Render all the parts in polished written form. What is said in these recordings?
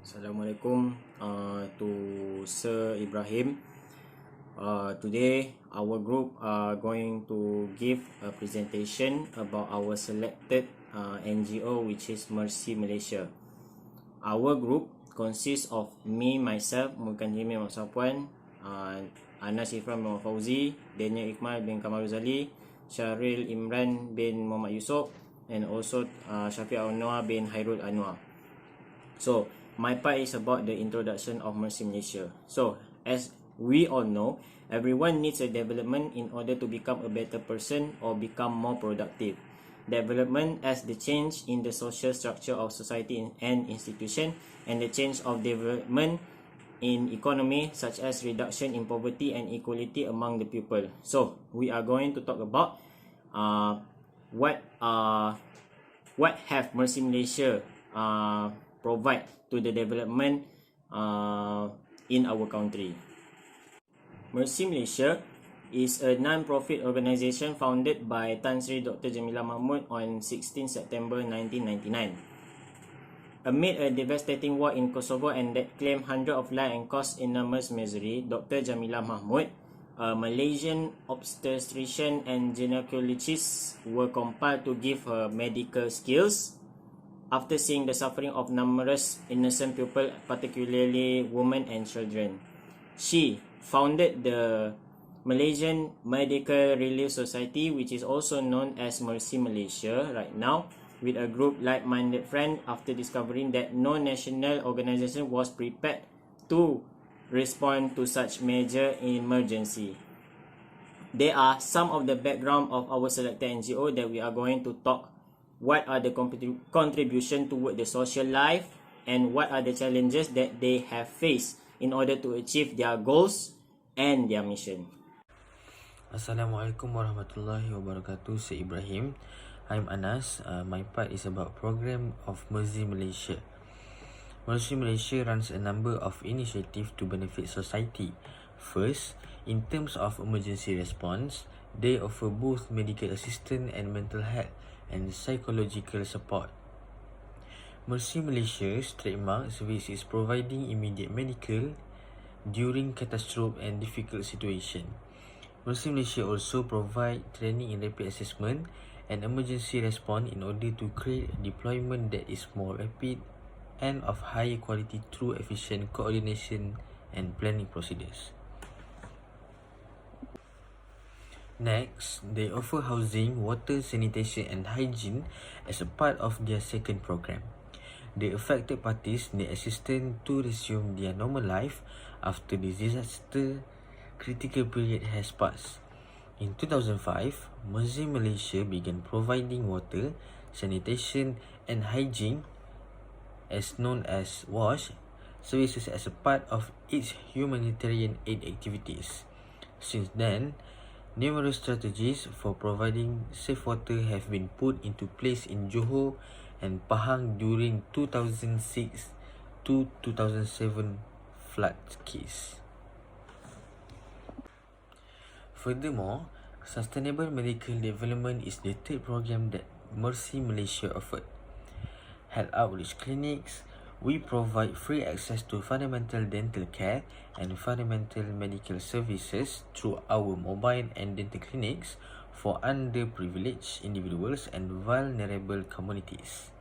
Assalamualaikum to Sir Ibrahim. Today our group are going to give a presentation about our selected NGO, which is Mercy Malaysia. Our group consists of me, myself, Mulkan Jimmy Mak Sapuan, Anas Ifram bin Fauzi, Daniel Iqmal bin Kamal Ruzali, Syaril Imran bin Muhammad Yusof, and also Syafiq Anwar bin Hairul Anwar. So my part is about the introduction of Mercy Malaysia. So as we all know, everyone needs a development in order to become a better person or become more productive. Development as the change in the social structure of society and institution, and the change of development in economy, such as reduction in poverty and equality among the people. So we are going to talk about what have Mercy Malaysia provide to the development in our country. Mercy Malaysia is a non-profit organisation founded by Tan Sri Dr. Jamilah Mahmud on 16 September 1999. Amid a devastating war in Kosovo and that claimed hundreds of lives and caused enormous misery, Dr. Jamilah Mahmud, a Malaysian obstetrician and gynecologist, were compelled to give her medical skills after seeing the suffering of numerous innocent people, particularly women and children. She founded the Malaysian Medical Relief Society, which is also known as Mercy Malaysia right now, with a group like-minded friends after discovering that no national organisation was prepared to respond to such major emergency. There are some of the background of our selected NGO that we are going to talk. What are the contribution toward the social life, and what are the challenges that they have faced in order to achieve their goals and their mission. Assalamualaikum warahmatullahi wabarakatuh. Saya Ibrahim. I'm Anas. My part is about program of Mercy Malaysia. Mercy Malaysia runs a number of initiatives to benefit society. First, in terms of emergency response, they offer both medical assistance and mental health and psychological support. Mercy Malaysia's trademark service is providing immediate medical during catastrophe and difficult situation. Mercy Malaysia also provide training in rapid assessment and emergency response in order to create a deployment that is more rapid and of higher quality through efficient coordination and planning procedures. Next, they offer housing, water, sanitation and hygiene as a part of their second program. The affected parties need assistance to resume their normal life after the disaster critical period has passed. In 2005, Mercy Malaysia began providing water, sanitation and hygiene, as known as WASH, services as a part of its humanitarian aid activities. Since then, numerous strategies for providing safe water have been put into place in Johor and Pahang during 2006 to 2007 flood case. Furthermore, sustainable medical development is the third program that Mercy Malaysia offered. Health outreach clinics, we provide free access to fundamental dental care and fundamental medical services through our mobile and dental clinics for underprivileged individuals and vulnerable communities.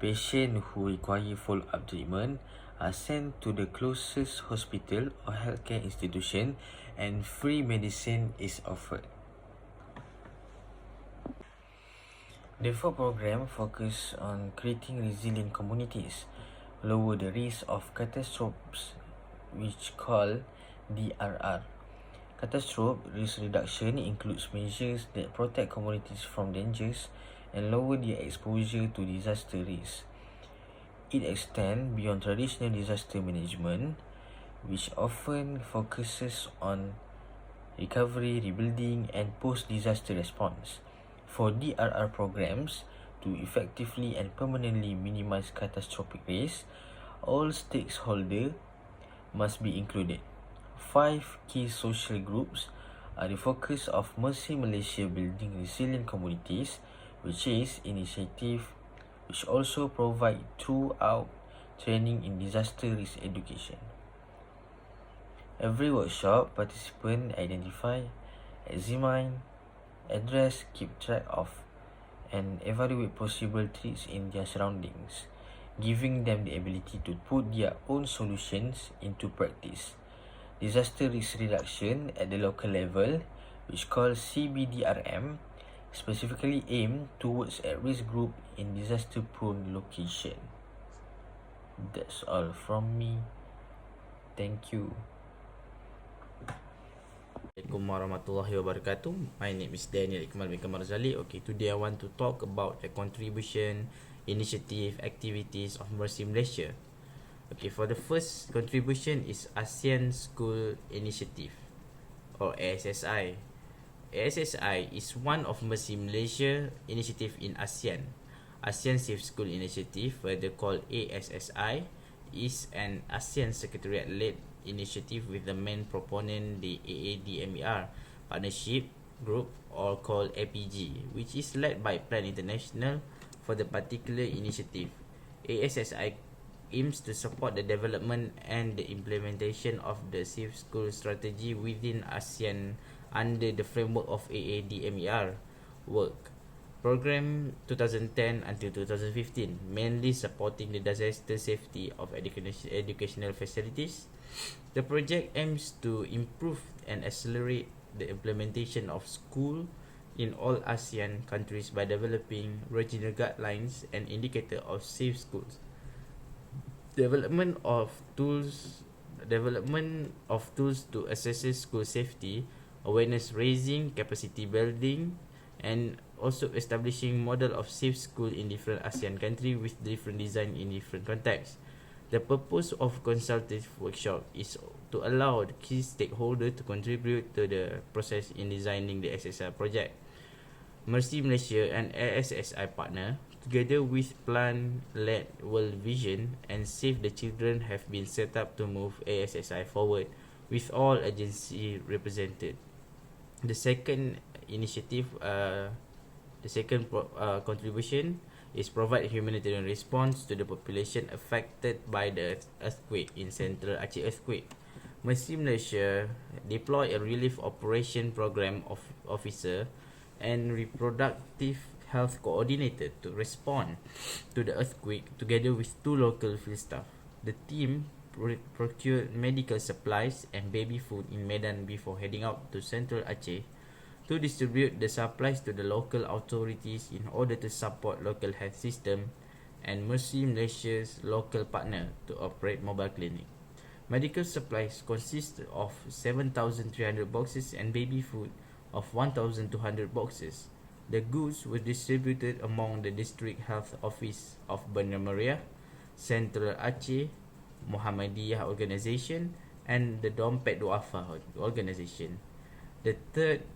Patients who require follow-up treatment are sent to the closest hospital or healthcare institution, and free medicine is offered. The fourth program focuses on creating resilient communities, lower the risk of catastrophes, which called DRR. Catastrophe risk reduction includes measures that protect communities from dangers and lower their exposure to disaster risk. It extends beyond traditional disaster management, which often focuses on recovery, rebuilding and post-disaster response. For DRR programs, to effectively and permanently minimize catastrophic risk, all stakeholders must be included. 5 key social groups are the focus of Mercy Malaysia Building Resilient Communities, which is initiative which also provide throughout training in disaster risk education. Every workshop, participants identify, examine, address, keep track of, and evaluate possible threats in their surroundings, giving them the ability to put their own solutions into practice. Disaster risk reduction at the local level, which called CBDRM, specifically aimed towards at-risk group in disaster-prone location. That's all from me. Thank you. Assalamualaikum warahmatullahi wabarakatuh. My name is Daniel Ikmal bin Kamar Zali. Okay, today I want to talk about the contribution, initiative, activities of Mercy Malaysia. Okay, for the first contribution is ASEAN School Initiative or ASSI. ASSI is one of Mercy Malaysia initiative in ASEAN. ASEAN Safe School Initiative, further called ASSI, is an ASEAN Secretariat-led initiative with the main proponent the PAD390 partnership group, or called APG, which is led by Plan International for the particular initiative. ASSI aims to support the development and the implementation of the safe school strategy within ASEAN under the framework of PAD390 work program 2010 until 2015, mainly supporting the disaster safety of educational facilities. The project aims to improve and accelerate the implementation of school in all ASEAN countries by developing regional guidelines and indicator of safe schools. Development of tools to assess school safety, awareness raising, capacity building, and also establishing model of safe school in different ASEAN countries with different design in different contexts. The purpose of consultative workshop is to allow the key stakeholders to contribute to the process in designing the SSI project. Mercy Malaysia and ASSI partner, together with Plan-led World Vision and Save the Children, have been set up to move ASSI forward with all agencies represented. The second initiative, contribution is provide humanitarian response to the population affected by the earthquake in Central Aceh earthquake. Mercy Malaysia deploy a relief operation program of officer and reproductive health coordinator to respond to the earthquake together with 2 local field staff. The team procured medical supplies and baby food in Medan before heading out to Central Aceh to distribute the supplies to the local authorities in order to support local health system and Mercy Malaysia's local partner to operate mobile clinic. Medical supplies consist of 7,300 boxes and baby food of 1,200 boxes. The goods were distributed among the District Health Office of Bandar Maria, Central Aceh, Muhammadiyah Organisation, and the Dompet Duafa Organisation. The third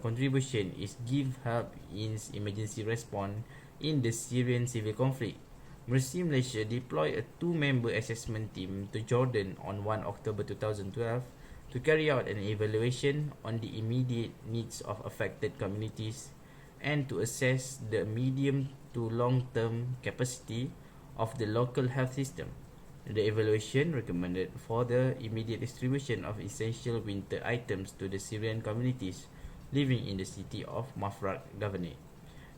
contribution is give help in emergency response in the Syrian civil conflict. Mercy Malaysia deployed a 2-member assessment team to Jordan on 1 October 2012 to carry out an evaluation on the immediate needs of affected communities and to assess the medium to long-term capacity of the local health system. The evaluation recommended for the immediate distribution of essential winter items to the Syrian communities living in the city of Mafraq Governorate.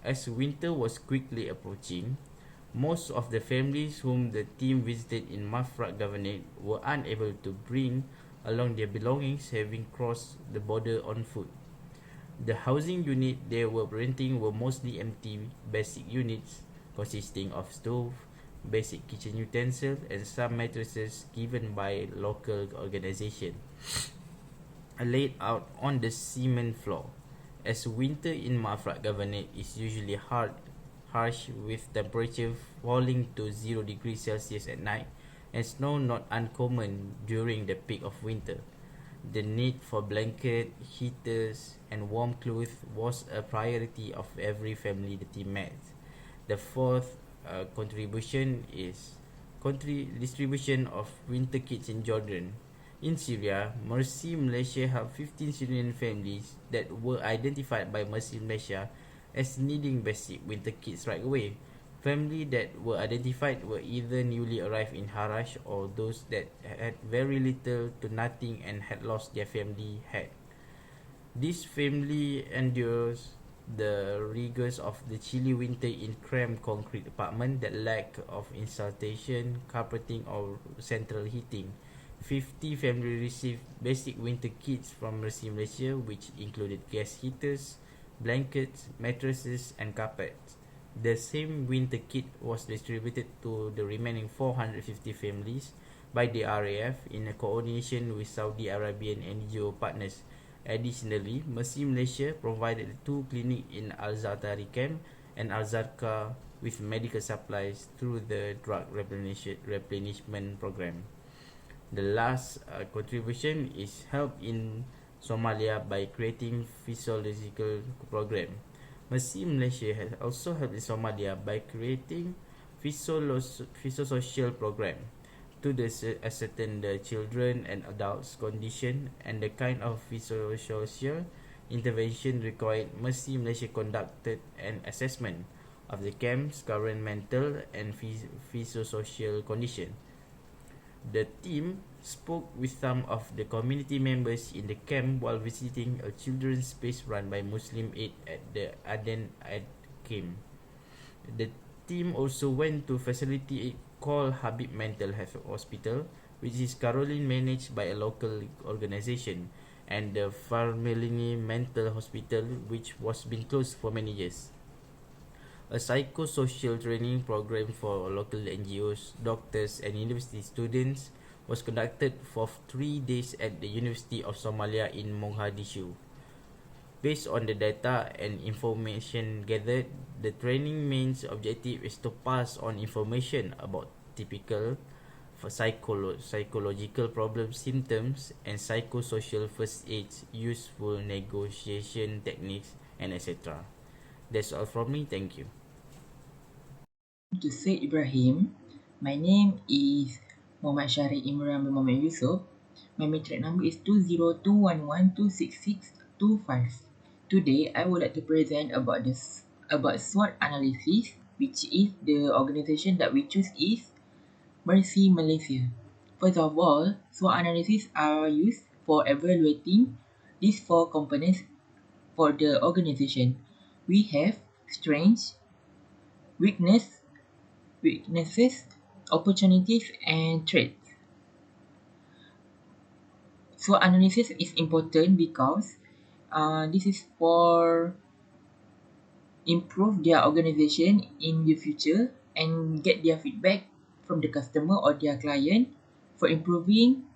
As winter was quickly approaching, most of the families whom the team visited in Mafraq Governorate were unable to bring along their belongings, having crossed the border on foot. The housing unit they were renting were mostly empty basic units consisting of stove, basic kitchen utensils, and some mattresses given by local organisation laid out on the cement floor. As winter in Mafraq Governorate is usually harsh with temperature falling to 0 degrees Celsius at night and snow not uncommon during the peak of winter. The need for blanket, heaters, and warm clothes was a priority of every family the team met. The fourth contribution is distribution of winter kits in Jordan. In Syria, Mercy Malaysia helped 15 Syrian families that were identified by Mercy Malaysia as needing basic winter kits right away. Families that were identified were either newly arrived in Haraj or those that had very little to nothing and had lost their family head. This family endures the rigors of the chilly winter in cramped concrete apartment that lack of insulation, carpeting or central heating. 50 families received basic winter kits from Mercy Malaysia, which included gas heaters, blankets, mattresses and carpets. The same winter kit was distributed to the remaining 450 families by the RAF in a coordination with Saudi Arabian NGO partners. Additionally, Mercy Malaysia provided 2 clinics in Al-Zatari camp and Al-Zarqa with medical supplies through the drug replenishment program. The last contribution is help in Somalia by creating physiological program. Mercy Malaysia has also helped in Somalia by creating physiosocial program to ascertain the children and adults condition and the kind of physiosocial intervention required. Mercy Malaysia conducted an assessment of the camp's current mental and physiosocial condition. The team spoke with some of the community members in the camp while visiting a children's space run by Muslim Aid at the Aden camp. The team also went to facility called Habib Mental Health Hospital, which is currently managed by a local organisation, and the Farmelini Mental Hospital, which was been closed for many years. A psychosocial training program for local NGOs, doctors and university students was conducted for 3 days at the University of Somalia in Mogadishu. Based on the data and information gathered, the training main objective is to pass on information about typical psychological problem symptoms and psychosocial first aids, useful negotiation techniques and etc. That's all from me. Thank you. To say Ibrahim, my name is Muhammad Syarif Imran bin Muhammad Yusof. My matric number is 20211266225. Today, I would like to present about SWOT analysis, which is the organization that we choose is Mercy Malaysia. First of all, SWOT analysis are used for evaluating these 4 components for the organization. We have strengths, weaknesses, opportunities and threats. SWOT analysis is important because this is for improve their organization in the future and get their feedback from the customer or their client for improving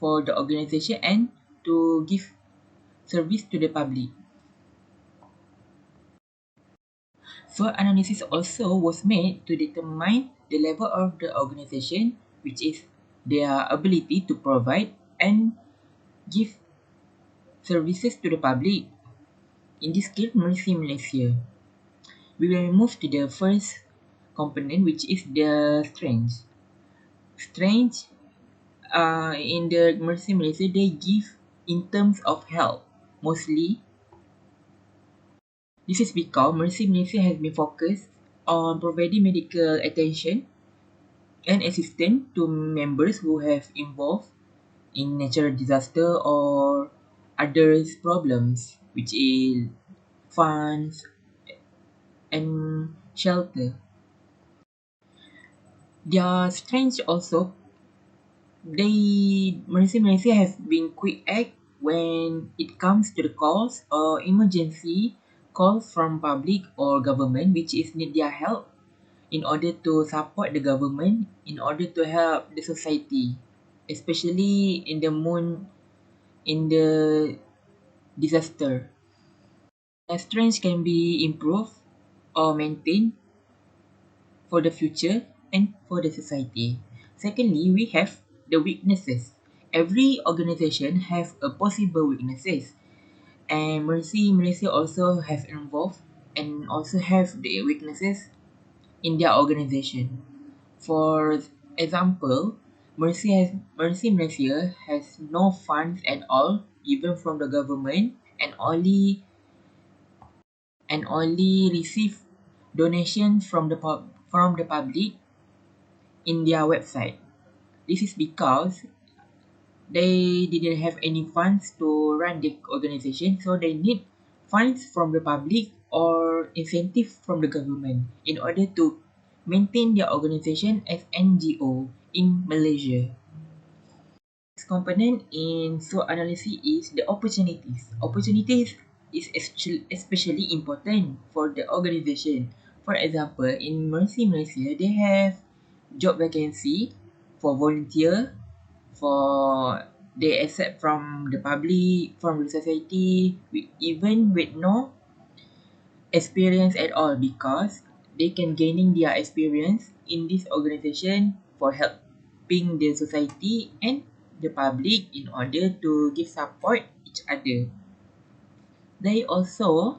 for the organization and to give service to the public. SWOT analysis also was made to determine the level of the organization, which is their ability to provide and give services to the public. In this case, Mercy Malaysia. We will move to the first component, which is the strengths. Strengths in the Mercy Malaysia, they give in terms of health, mostly. This is because Mercy Malaysia has been focused on providing medical attention and assistance to members who have involved in natural disaster or others problems, which is funds and shelter. Their strengths also, Mercy Malaysia has been quick act when it comes to the calls or emergency calls from public or government, which is need their help in order to support the government, in order to help the society, especially in the disaster. Their strengths can be improved or maintained for the future and for the society. Secondly, we have the weaknesses. Every organization have a possible weaknesses, and Mercy Malaysia also have involved and also have the weaknesses in their organization. For example, Mercy Malaysia has no funds at all given from the government and only receive donation from the public in their website. This is because they didn't have any funds to run the organization, so they need funds from the public or incentive from the government in order to maintain their organization as NGO in Malaysia. Next component in SWOT analysis is the opportunities. Opportunities is especially important for the organization. For example, in Mercy Malaysia, they have job vacancy for volunteer, for they accept from the public, from the society, even with no experience at all, because they can gaining their experience in this organization for helping the society and the public in order to give support each other. They also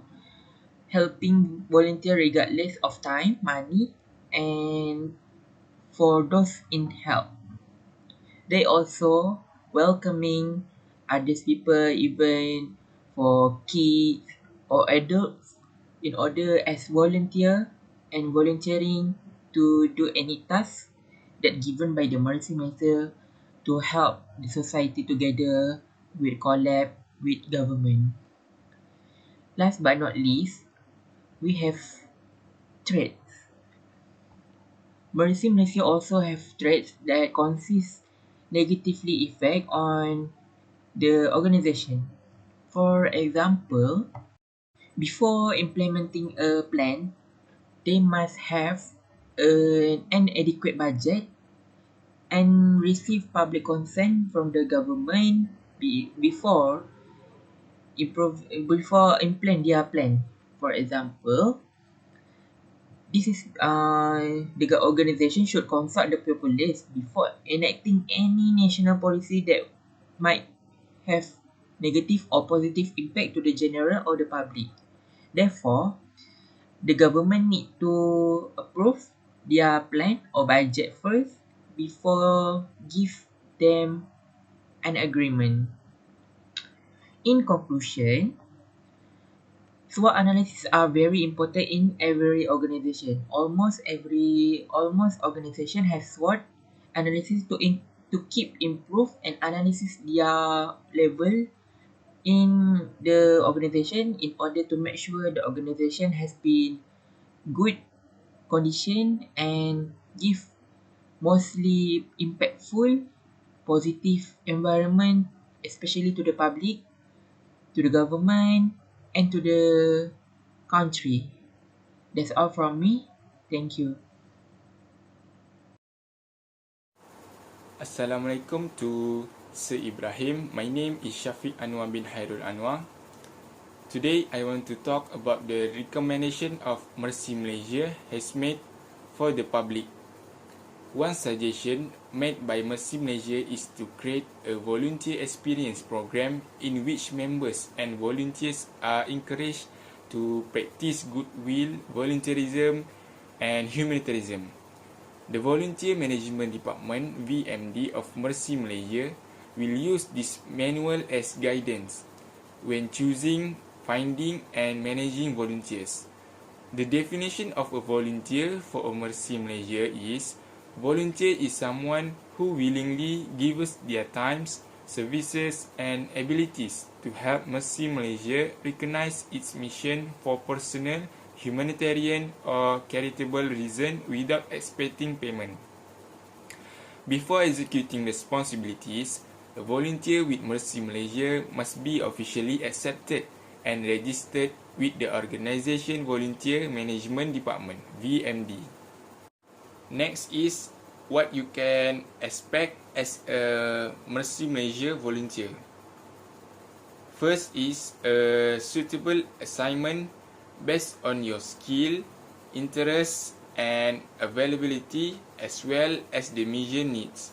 helping volunteer regardless of time, money, and for those in help. They also welcoming others people, even for kids or adults, in order as volunteer and volunteering to do any task that given by the Mercy Malaysia to help the society together with collab with government. Last but not least, we have traits. Mercy Malaysia also have traits that consist negatively effect on the organization. For example, before implementing a plan, they must have an adequate budget and receive public consent from the government before implement their plan. For example, this is the organization should consult the populace before enacting any national policy that might have negative or positive impact to the general or the public. Therefore, the government need to approve their plan or budget first before give them an agreement. In conclusion, SWOT analysis are very important in every organization. Almost organization has SWOT analysis to keep improve and analysis their level in the organization in order to make sure the organization has been good condition and give mostly impactful positive environment, especially to the public, to the government, and to the country. That's all from me. Thank you. Assalamualaikum to Sir Ibrahim. My name is Syafiq Anwar bin Hairul Anwar. Today I want to talk about the recommendation of Mercy Malaysia has made for the public. One suggestion made by Mercy Malaysia is to create a volunteer experience program in which members and volunteers are encouraged to practice goodwill, volunteerism and humanitarianism. The Volunteer Management Department (VMD) of Mercy Malaysia will use this manual as guidance when choosing, finding and managing volunteers. The definition of a volunteer for a Mercy Malaysia is: volunteer is someone who willingly gives their times, services and abilities to help Mercy Malaysia recognise its mission for personal, humanitarian or charitable reason without expecting payment. Before executing responsibilities, a volunteer with Mercy Malaysia must be officially accepted and registered with the Organisation Volunteer Management Department (VMD). Next is what you can expect as a Mercy Malaysia volunteer. First is a suitable assignment based on your skill, interest and availability as well as the mission needs.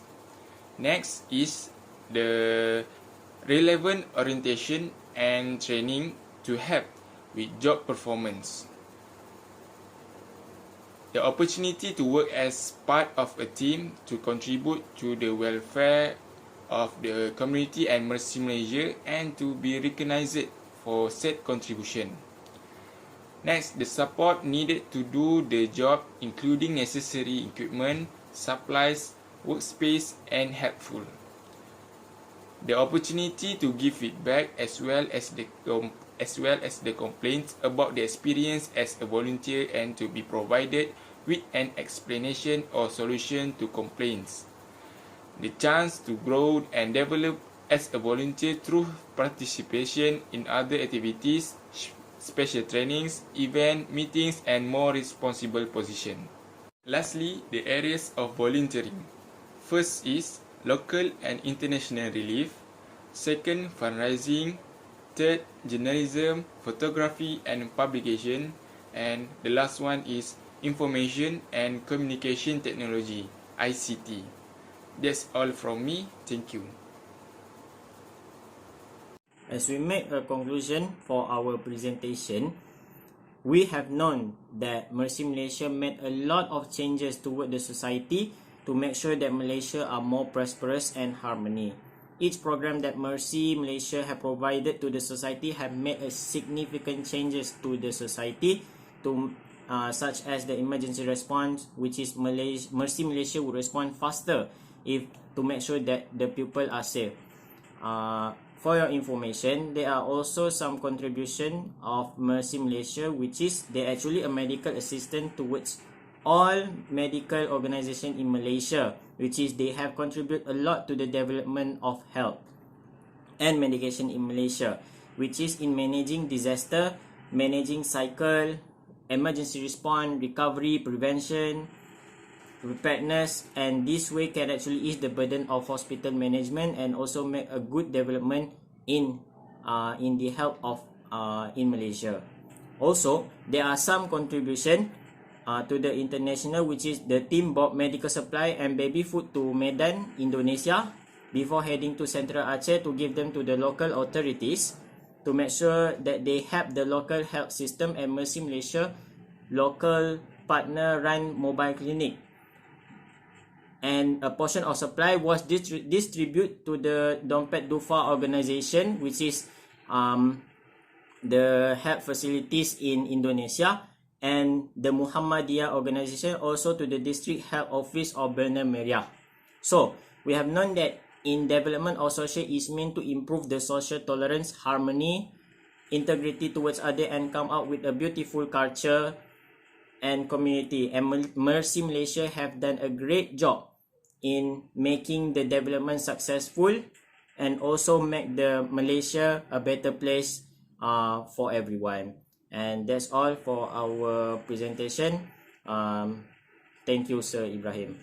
Next is the relevant orientation and training to help with job performance. The opportunity to work as part of a team to contribute to the welfare of the community and Mercy Malaysia and to be recognised for said contribution. Next, the support needed to do the job, including necessary equipment, supplies, workspace, and helpful. The opportunity to give feedback as well as the complaints about the experience as a volunteer and to be provided with an explanation or solution to complaints. The chance to grow and develop as a volunteer through participation in other activities, special trainings, event, meetings, and more responsible position. Lastly, the areas of volunteering. First is local and international relief. Second, fundraising. Third, journalism, photography, and publication. And the last one is information and communication technology, ICT. That's all from me. Thank you. As we make a conclusion for our presentation, we have known that Mercy Malaysia made a lot of changes toward the society to make sure that Malaysia are more prosperous and harmony. Each program that Mercy Malaysia have provided to the society have made a significant changes to the society, to such as the emergency response, which is Mercy Malaysia would respond faster if to make sure that the people are safe. For your information, there are also some contribution of Mercy Malaysia, which is they actually a medical assistant towards all medical organisation in Malaysia, which is they have contributed a lot to the development of health and medication in Malaysia, which is in managing disaster, managing cycle, emergency response, recovery, prevention, preparedness, and this way can actually ease the burden of hospital management and also make a good development in the health of in Malaysia. Also, there are some contribution to the international, which is the team brought medical supply and baby food to Medan, Indonesia, before heading to Central Aceh to give them to the local authorities to make sure that they help the local health system, and Mercy Malaysia local partner run mobile clinic. And a portion of supply was distributed to the Dompet Dufa organization, which is the health facilities in Indonesia, and the Muhammadiyah organization also to the district health office of Banda Merah. So we have known that in development of social is meant to improve the social tolerance, harmony, integrity towards others, and come out with a beautiful culture and community. And Mercy Malaysia have done a great job in making the development successful and also make the Malaysia a better place for everyone. And that's all for our presentation. Thank you, Sir Ibrahim.